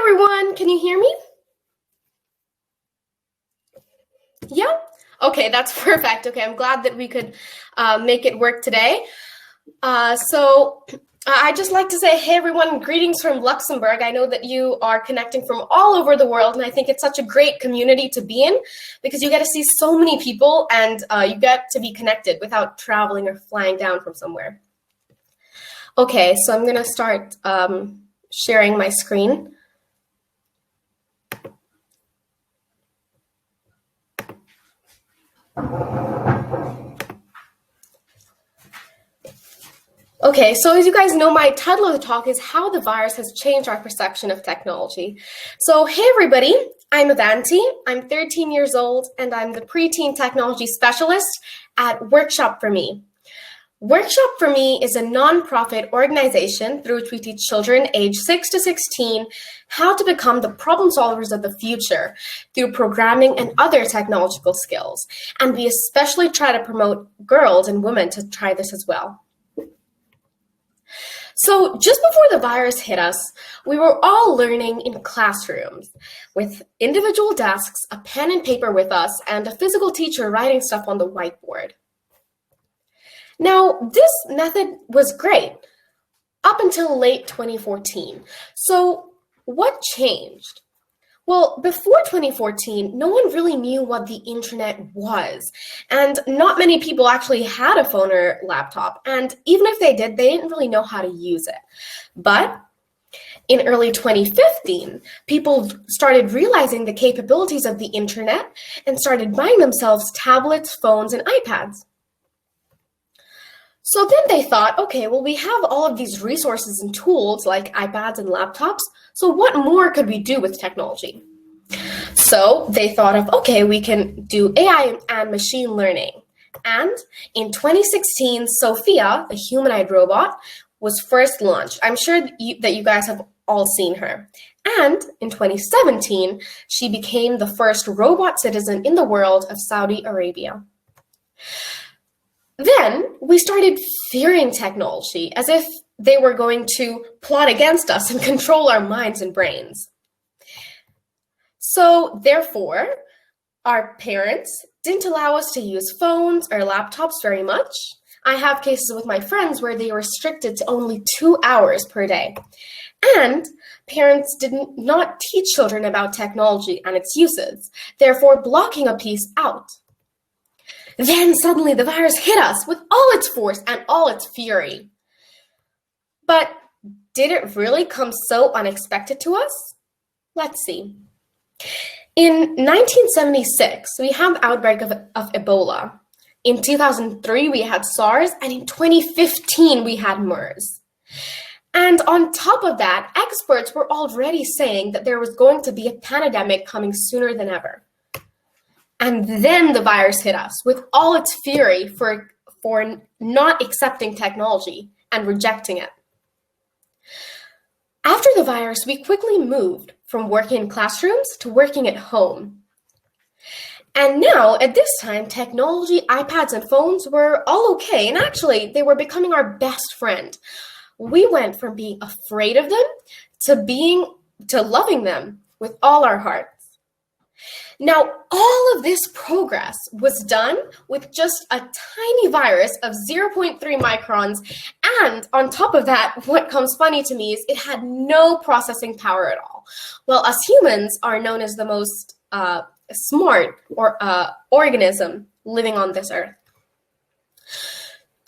everyone, can you hear me? Yeah? Okay, that's perfect. Okay, I'm glad that we could make it work today. I'd just like to say, hey everyone, greetings from Luxembourg. I know that you are connecting from all over the world, and I think it's such a great community to be in because you get to see so many people and you get to be connected without traveling or flying down from somewhere. Okay, so I'm gonna start sharing my screen. Okay, so as you guys know, my title of the talk is How the Virus Has Changed Our Perception of Technology. So hey everybody, I'm Avanti, I'm 13 years old, and I'm the preteen technology specialist at Workshop for Me. Workshop for Me is a nonprofit organization through which we teach children aged 6 to 16 how to become the problem solvers of the future through programming and other technological skills. And we especially try to promote girls and women to try this as well. So just before the virus hit us, we were all learning in classrooms with individual desks, a pen and paper with us, and a physical teacher writing stuff on the whiteboard. Now, this method was great up until late 2014. So what changed? Well, before 2014, no one really knew what the internet was, and not many people actually had a phone or laptop, and even if they did, they didn't really know how to use it. But in early 2015, people started realizing the capabilities of the internet and started buying themselves tablets, phones, and iPads. So then they thought, okay, well, we have all of these resources and tools like iPads and laptops, so what more could we do with technology? So they thought of, okay, we can do AI and machine learning. And in 2016, Sophia, the humanoid robot, was first launched. I'm sure that you guys have all seen her. And in 2017, she became the first robot citizen in the world of Saudi Arabia. Then we started fearing technology as if they were going to plot against us and control our minds and brains. So therefore, our parents didn't allow us to use phones or laptops very much. I have cases with my friends where they were restricted to only 2 hours per day. And parents did not teach children about technology and its uses, therefore blocking a piece out. Then suddenly the virus hit us with all its force and all its fury. But did it really come so unexpected to us? Let's see. In 1976, we had the outbreak of Ebola. In 2003, we had SARS, and in 2015, we had MERS. And on top of that, experts were already saying that there was going to be a pandemic coming sooner than ever. And then the virus hit us with all its fury for not accepting technology and rejecting it. After the virus, we quickly moved from working in classrooms to working at home. And now, at this time, technology, iPads, and phones were all okay. And actually, they were becoming our best friend. We went from being afraid of them to loving them with all our hearts. Now, all of this progress was done with just a tiny virus of 0.3 microns. And on top of that, what comes funny to me is it had no processing power at all. Well, us humans are known as the most smart organism living on this earth.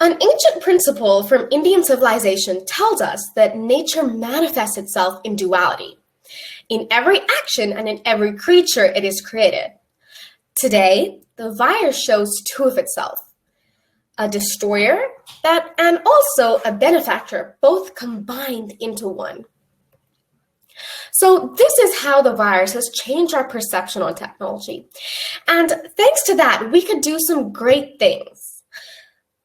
An ancient principle from Indian civilization tells us that nature manifests itself in duality. In every action and in every creature it is created. Today, the virus shows two of itself, a destroyer and also a benefactor, both combined into one. So this is how the virus has changed our perception on technology. And thanks to that, we could do some great things.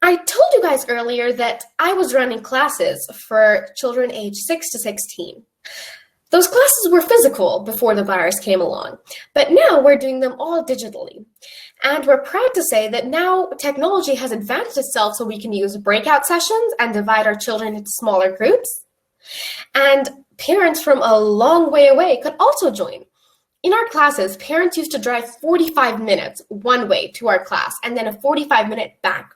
I told you guys earlier that I was running classes for children aged 6 to 16. Those classes were physical before the virus came along, but now we're doing them all digitally. And we're proud to say that now technology has advanced itself so we can use breakout sessions and divide our children into smaller groups. And parents from a long way away could also join. In our classes, parents used to drive 45 minutes one way to our class and then a 45-minute back.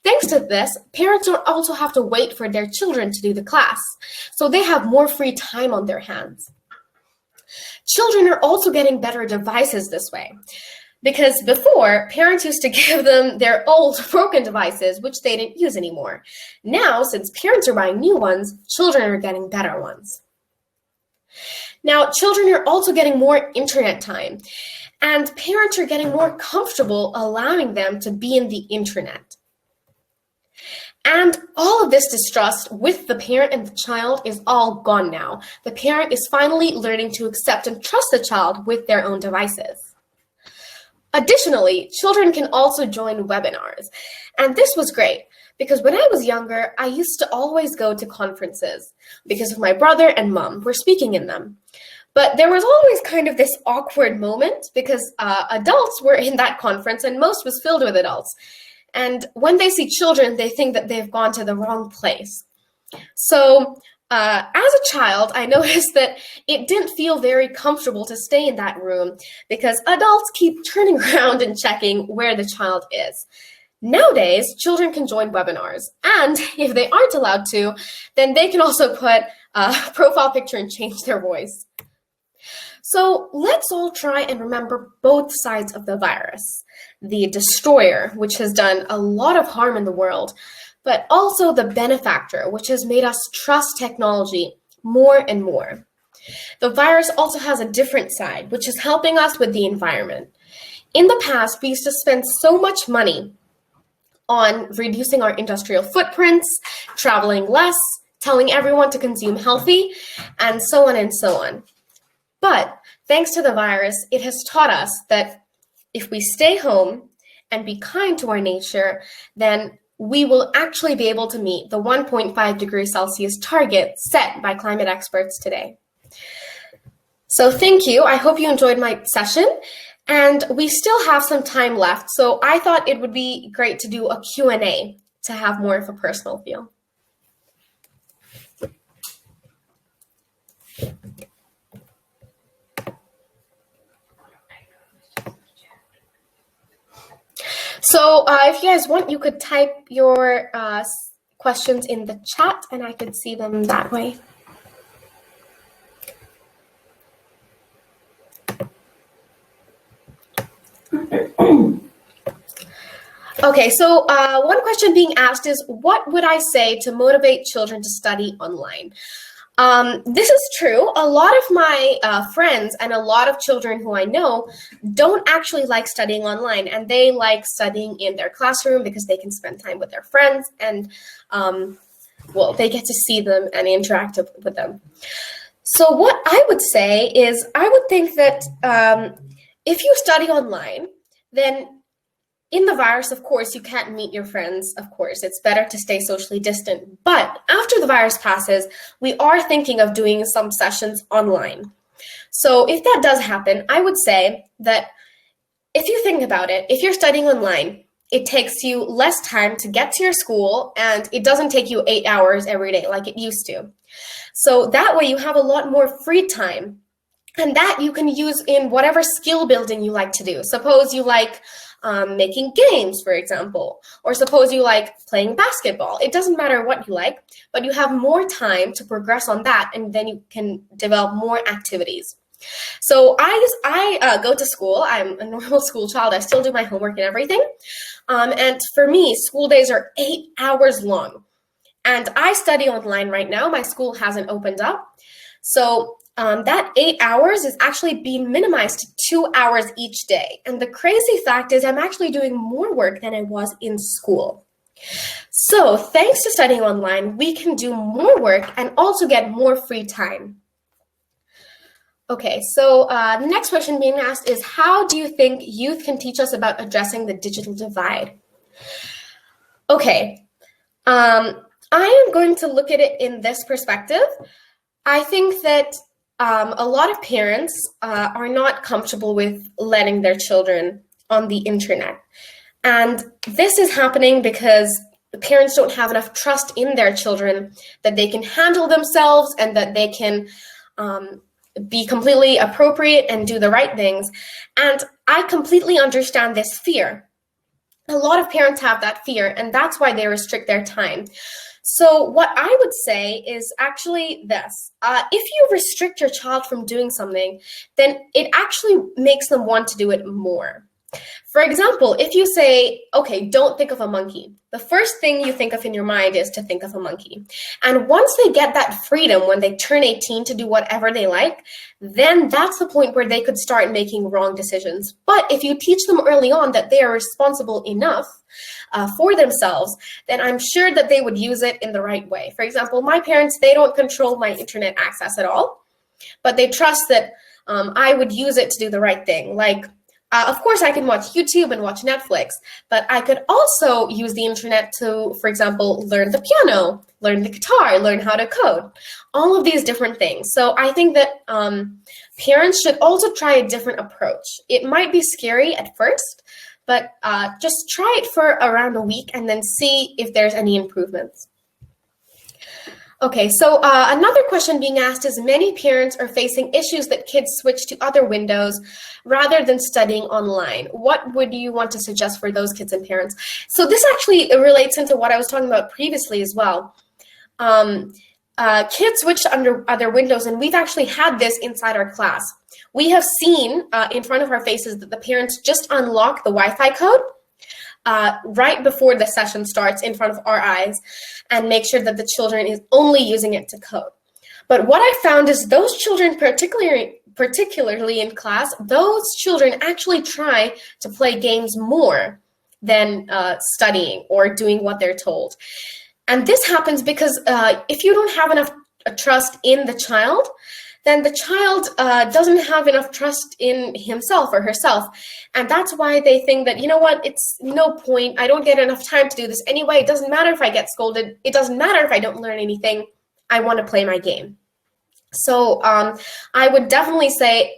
Thanks to this, parents don't also have to wait for their children to do the class, so they have more free time on their hands. Children are also getting better devices this way, because before, parents used to give them their old broken devices, which they didn't use anymore. Now, since parents are buying new ones, children are getting better ones. Now, children are also getting more internet time, and parents are getting more comfortable allowing them to be in the internet. And all of this distrust with the parent and the child is all gone now. The parent is finally learning to accept and trust the child with their own devices. Additionally, children can also join webinars. And this was great because when I was younger, I used to always go to conferences because of my brother and mom were speaking in them. But there was always kind of this awkward moment because adults were in that conference and most was filled with adults. And when they see children, they think that they've gone to the wrong place. So as a child, I noticed that it didn't feel very comfortable to stay in that room because adults keep turning around and checking where the child is. Nowadays, children can join webinars, and if they aren't allowed to, then they can also put a profile picture and change their voice. So let's all try and remember both sides of the virus. The destroyer, which has done a lot of harm in the world, but also the benefactor, which has made us trust technology more and more. The virus also has a different side, which is helping us with the environment. In the past, we used to spend so much money on reducing our industrial footprints, traveling less, telling everyone to consume healthy, and so on and so on. But thanks to the virus, it has taught us that if we stay home and be kind to our nature, then we will actually be able to meet the 1.5 degrees Celsius target set by climate experts today. So thank you. I hope you enjoyed my session. And we still have some time left, so I thought it would be great to do a Q&A to have more of a personal feel. So if you guys want, you could type your questions in the chat and I could see them that way. Okay, so one question being asked is, what would I say to motivate children to study online? This is true. A lot of my friends and a lot of children who I know don't actually like studying online, and they like studying in their classroom because they can spend time with their friends and, well, they get to see them and interact with them. So what I would say is, I would think that if you study online, then in the virus, of course, you can't meet your friends, of course. It's better to stay socially distant. But after the virus passes, we are thinking of doing some sessions online. So if that does happen, I would say that if you think about it, if you're studying online, it takes you less time to get to your school, and it doesn't take you 8 hours every day like it used to. So that way you have a lot more free time, and that you can use in whatever skill building you like to do. Suppose you like making games, for example, or suppose you like playing basketball. It doesn't matter what you like, but you have more time to progress on that, and then you can develop more activities. So I go to school. I'm a normal school child. I still do my homework and everything. And for me, school days are 8 hours long. And I study online right now. My school hasn't opened up. So that 8 hours is actually being minimized to 2 hours each day. And the crazy fact is I'm actually doing more work than I was in school. So thanks to studying online, we can do more work and also get more free time. Okay, so the next question being asked is, how do you think youth can teach us about addressing the digital divide? Okay, I am going to look at it in this perspective. I think that a lot of parents are not comfortable with letting their children on the internet. And this is happening because the parents don't have enough trust in their children that they can handle themselves and that they can be completely appropriate and do the right things. And I completely understand this fear. A lot of parents have that fear, and that's why they restrict their time. So what I would say is actually this. If you restrict your child from doing something, then it actually makes them want to do it more. For example, if you say, okay, don't think of a monkey, the first thing you think of in your mind is to think of a monkey. And once they get that freedom, when they turn 18 to do whatever they like, then that's the point where they could start making wrong decisions. But if you teach them early on that they are responsible enough for themselves, then I'm sure that they would use it in the right way. For example, my parents, they don't control my internet access at all, but they trust that I would use it to do the right thing. Like, of course, I can watch YouTube and watch Netflix, but I could also use the internet to, for example, learn the piano, learn the guitar, learn how to code, all of these different things. So I think that parents should also try a different approach. It might be scary at first, but just try it for around a week and then see if there's any improvements. Okay, so another question being asked is, many parents are facing issues that kids switch to other windows rather than studying online. What would you want to suggest for those kids and parents? So this actually relates into what I was talking about previously as well. Kids switch to other windows, and we've actually had this inside our class. We have seen in front of our faces that the parents just unlock the Wi-Fi code right before the session starts in front of our eyes and make sure that the children is only using it to code. But what I found is those children, particularly in class, those children actually try to play games more than studying or doing what they're told. And this happens because if you don't have enough trust in the child, then the child doesn't have enough trust in himself or herself. And that's why they think that, you know what, it's no point. I don't get enough time to do this anyway. It doesn't matter if I get scolded. It doesn't matter if I don't learn anything. I want to play my game. So I would definitely say,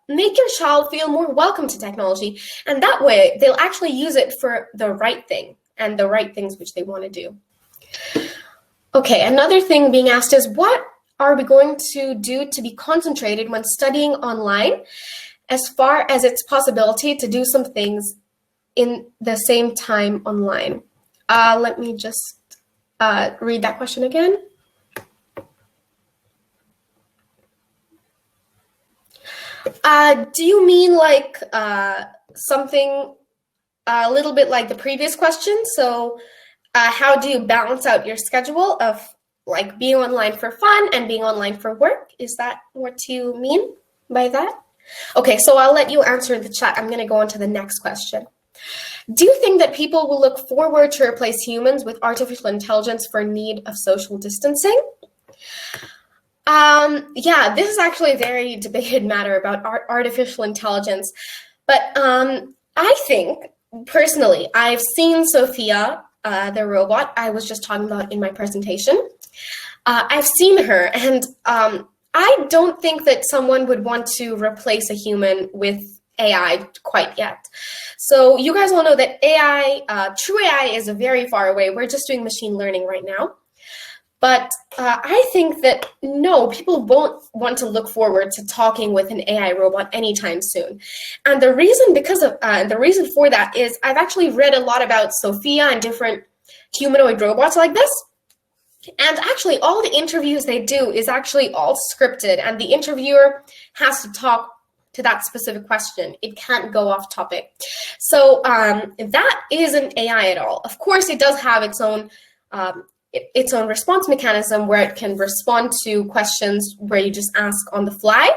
make your child feel more welcome to technology. And that way, they'll actually use it for the right thing and the right things which they want to do. Okay, another thing being asked is, what are we going to do to be concentrated when studying online, as far as its possibility to do some things in the same time online? Let me just read that question again. Do you mean like something a little bit like the previous question? So how do you balance out your schedule of like being online for fun and being online for work? Is that what you mean by that? Okay, so I'll let you answer in the chat. I'm going to go on to the next question. Do you think that people will look forward to replace humans with artificial intelligence for need of social distancing? Yeah, this is actually a very debated matter about artificial intelligence. But I think, personally, I've seen Sophia, the robot I was just talking about in my presentation. I've seen her, and I don't think that someone would want to replace a human with AI quite yet. So you guys all know that AI, true AI is very far away. We're just doing machine learning right now. But I think that no, people won't want to look forward to talking with an AI robot anytime soon. And the reason the reason for that is I've actually read a lot about Sophia and different humanoid robots like this. And actually, all the interviews they do is actually all scripted, and the interviewer has to talk to that specific question. It can't go off topic. So that isn't AI at all. Of course, it does have its own response mechanism where it can respond to questions where you just ask on the fly,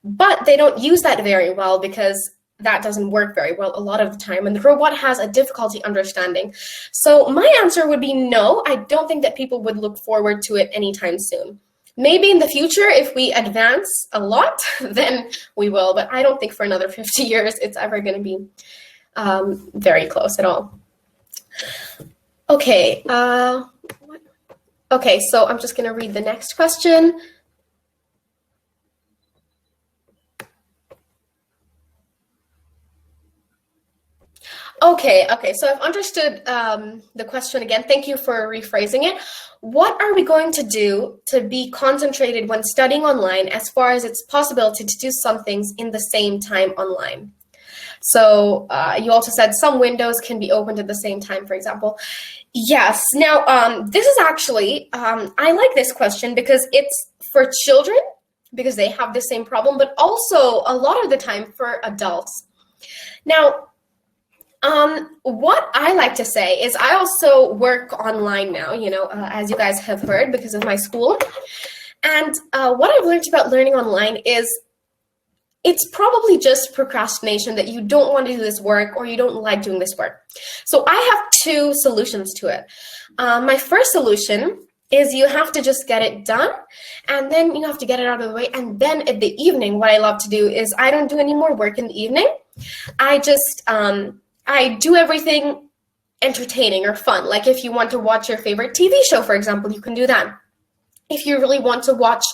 but they don't use that very well because that doesn't work very well a lot of the time, and the robot has a difficulty understanding. So my answer would be no, I don't think that people would look forward to it anytime soon. Maybe in the future, if we advance a lot, then we will, but I don't think for another 50 years it's ever going to be very close at all. Okay, okay, so I'm just going to read the next question. Okay. So I've understood the question again. Thank you for rephrasing it. What are we going to do to be concentrated when studying online as far as its possibility to do some things in the same time online? So you also said some windows can be opened at the same time, for example. Yes. Now, this is actually, I like this question because it's for children, because they have the same problem, but also a lot of the time for adults. Now, what I like to say is I also work online now, as you guys have heard because of my school. And what I've learned about learning online is it's probably just procrastination, that you don't want to do this work or you don't like doing this work. So I have two solutions to it. My first solution is you have to just get it done, and then you have to get it out of the way. And then at the evening, what I love to do is I don't do any more work in the evening. I just, I do everything entertaining or fun. Like if you want to watch your favorite TV show, for example, you can do that. If you really want to watch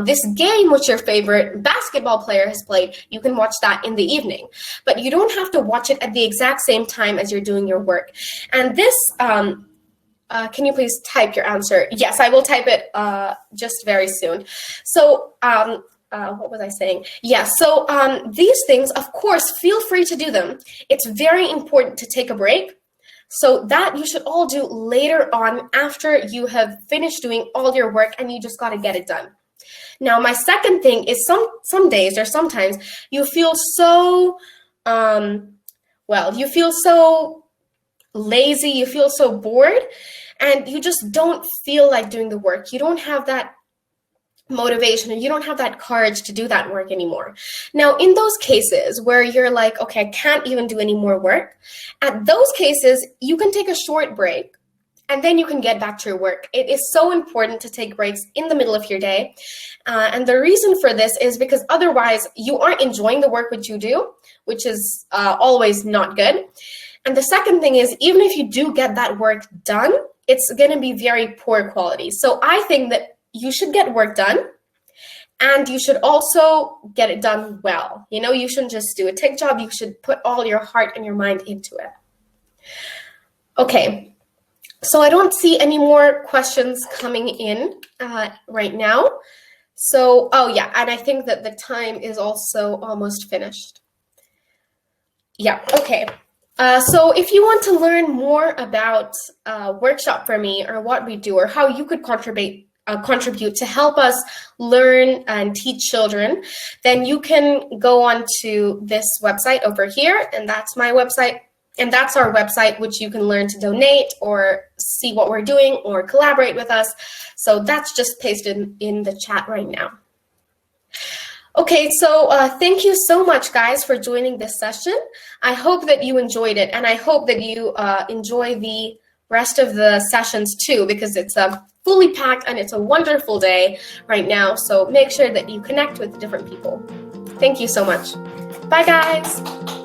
this game which your favorite basketball player has played, you can watch that in the evening. But you don't have to watch it at the exact same time as you're doing your work. And this, can you please type your answer? Yes, I will type it just very soon. So, what was I saying? Yeah, so these things, of course, feel free to do them. It's very important to take a break. So that you should all do later on after you have finished doing all your work and you just got to get it done. Now, my second thing is some days or sometimes you feel so, you feel so lazy, you feel so bored, and you just don't feel like doing the work. You don't have that motivation and you don't have that courage to do that work anymore. Now, in those cases where you're like, okay, I can't even do any more work, at those cases, you can take a short break and then you can get back to your work. It is so important to take breaks in the middle of your day. And the reason for this is because otherwise you aren't enjoying the work which you do, which is always not good. And the second thing is, even if you do get that work done, it's going to be very poor quality. So I think that you should get work done, and you should also get it done well. You shouldn't just do a tech job. You should put all your heart and your mind into it. Okay, so I don't see any more questions coming in right now. So, oh yeah, and I think that the time is also almost finished. Yeah, okay. So if you want to learn more about Workshop for Me, or what we do, or how you could contribute to help us learn and teach children, then you can go on to this website over here, and that's my website, and that's our website, which you can learn to donate or see what we're doing or collaborate with us. So that's just pasted in the chat right now. Okay, so thank you so much, guys, for joining this session. I hope that you enjoyed it, and I hope that you enjoy the rest of the sessions too, because it's fully packed and it's a wonderful day right now. So make sure that you connect with different people. Thank you so much. Bye, guys.